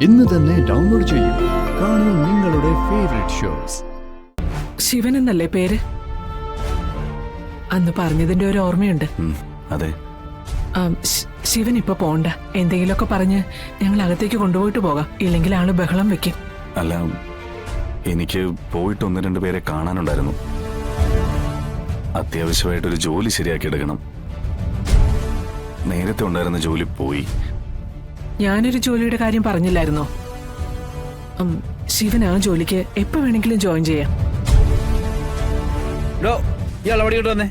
ഇന്ന് തന്നെ ഡൗൺലോഡ് ചെയ്യൂ. കാണൂ നിങ്ങളുടെ ഫേവറേറ്റ് ഷോസ്. ശിവൻ എന്നല്ലേ പേര്? അന്ന് പറഞ്ഞതിന്റെ ഒരു ഓർമ്മയുണ്ട്. അതെ. ശിവൻ ഇപ്പൊ പോണ്ട. എന്തെങ്കിലുമൊക്കെ പറഞ്ഞ് ഞങ്ങൾ അകത്തേക്ക് കൊണ്ടുപോയിട്ട് പോകാം. ഇല്ലെങ്കിൽ ആള് ബഹളം വെക്കും. അല്ല, എനിക്ക് പോയിട്ട് 1-2 പേരെ കാണാനുണ്ടായിരുന്നു. അത്യാവശ്യമായിട്ടൊരു ജോലി ശരിയാക്കി എടുക്കണം. നേരത്തെ ഉണ്ടായിരുന്ന ജോലി പോയി. ഞാനൊരു ജോലിയുടെ കാര്യം പറഞ്ഞില്ലായിരുന്നോ? ശിവൻ ആ ജോലിക്ക് എപ്പോ വേണമെങ്കിലും ജോയിൻ ചെയ്യാം. ഇയാൾ അവിടെ ഇട്ട് വന്നേ.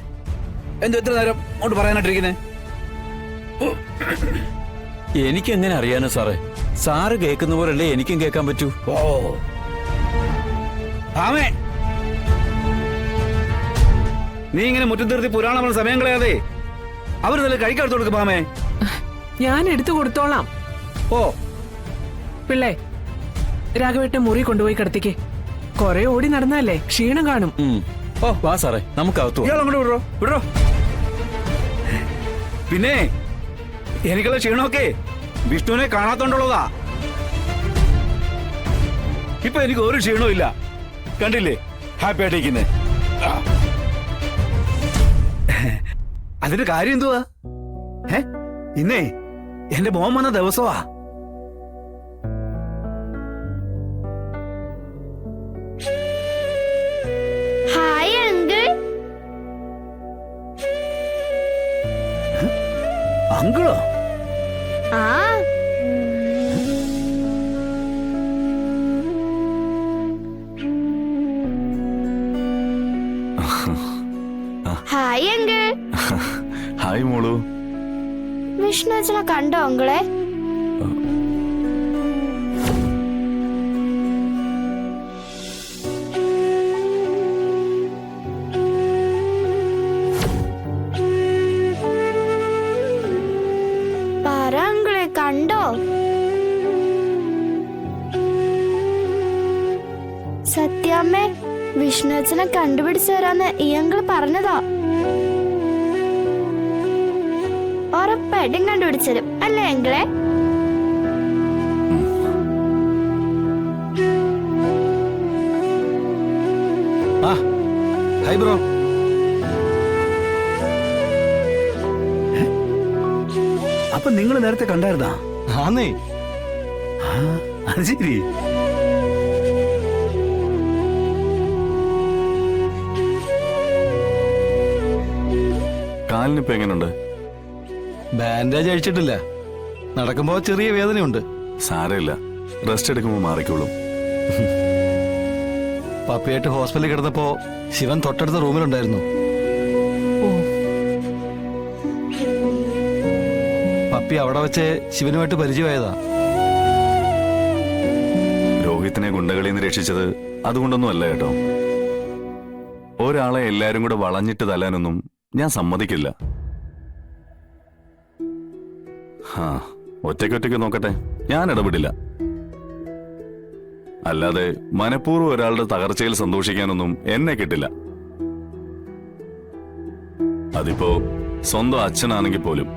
എന്തോ എത്ര നേരം അങ്ങോട്ട് പറയാനായിട്ടിരിക്കുന്നേ? എനിക്കെങ്ങനെ അറിയാനോ സാറേ? സാറ് കേൾക്കുന്ന പോലല്ലേ എനിക്കും കേൾക്കാൻ പറ്റൂ. ഓ ആമേ, നീ ഇങ്ങനെ മുറ്റം തീർത്തി പുരാണം സമയം കളയാതെ അവര് നല്ല കഴിക്കാടുത്ത് കൊടുക്കും. പാമേ, ഞാൻ എടുത്തു കൊടുത്തോളാം. ഓ പിള്ളേ, രാഘവേട്ട മുറി കൊണ്ടുപോയി കിടത്തിക്ക്. കൊറേ ഓടി നടന്നല്ലേ, ക്ഷീണം കാണും. ഓ വാ സാറേ, നമുക്ക് അകത്തു. ഇയാൾ അങ്ങോട്ട് വിടറോ വിടറോ. പിന്നെ എനിക്കുള്ള ക്ഷീണമൊക്കെ വിഷ്ണുവിനെ കാണാത്തോണ്ടുള്ളതാ. ഇപ്പൊ എനിക്ക് ഒരു ക്ഷീണവും ഇല്ല. കണ്ടില്ലേ, ഹാപ്പി ആയിട്ടിരിക്കുന്നേ. അതിന്റെ കാര്യം എന്തുവാ? ഇന്നേ എന്റെ മോൻ വന്ന ദിവസമാ. Hi uncle. അങ്കിളോ? ആ ഹായ് അങ്കിൾ. ഹായ് മോളു. വിഷ്ണു അച്ഛനെ കണ്ടോ അങ്കിളെ? പറ അങ്കിളെ, കണ്ടോ? സത്യാമ്മേ, വിഷ്ണു അച്ഛനെ കണ്ടുപിടിച്ചു തരാന്ന് ഈ അങ്കിൾ പറഞ്ഞതാ. ഉറപ്പായിട്ടും കണ്ടുപിടിച്ചരും അല്ലേ അങ്കിളെ? Hi bro. അപ്പൊ നിങ്ങൾ നേരത്തെ കണ്ടായിരുന്നാ? ആന്നേ. അത് ശരി. കാലിനിപ്പോ എങ്ങനെയുണ്ട്? ബാൻഡേജ് അഴിച്ചിട്ടില്ല. നടക്കുമ്പോ ചെറിയ വേദനയുണ്ട്. സാരമില്ല, റെസ്റ്റ് എടുക്കുമ്പോ മാറിക്കോളും. പപ്പിയായിട്ട് ഹോസ്പിറ്റലിൽ കിടന്നപ്പോ ശിവൻ തൊട്ടടുത്ത റൂമിലുണ്ടായിരുന്നു. പപ്പി അവിടെ വെച്ച് ശിവനുമായിട്ട് പരിചയമായതാ. രോഹിത്തിനെ ഗുണ്ടകളിൽ നിന്ന് രക്ഷിച്ചത് അതുകൊണ്ടൊന്നും അല്ല കേട്ടോ. ഒരാളെ എല്ലാരും കൂടെ വളഞ്ഞിട്ട് തല്ലാനൊന്നും ഞാൻ സമ്മതിക്കില്ല. ഒറ്റയ്ക്കൊറ്റയ്ക്ക് നോക്കട്ടെ, ഞാൻ ഇടപെടില്ല. അല്ലാതെ മനഃപൂർവ്വം ഒരാളുടെ തകർച്ചയിൽ സന്തോഷിക്കാനൊന്നും എന്നെ കിട്ടില്ല. അതിപ്പോ സ്വന്തം അച്ഛനാണെങ്കിൽ പോലും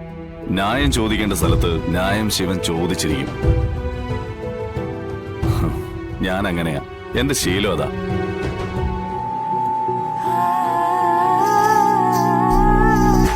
ന്യായം ചോദിക്കേണ്ട സ്ഥലത്ത് ന്യായം ശിവൻ ചോദിച്ചിരിക്കും. ഞാൻ അങ്ങനെയാ, എന്റെ ശീലം അതാ.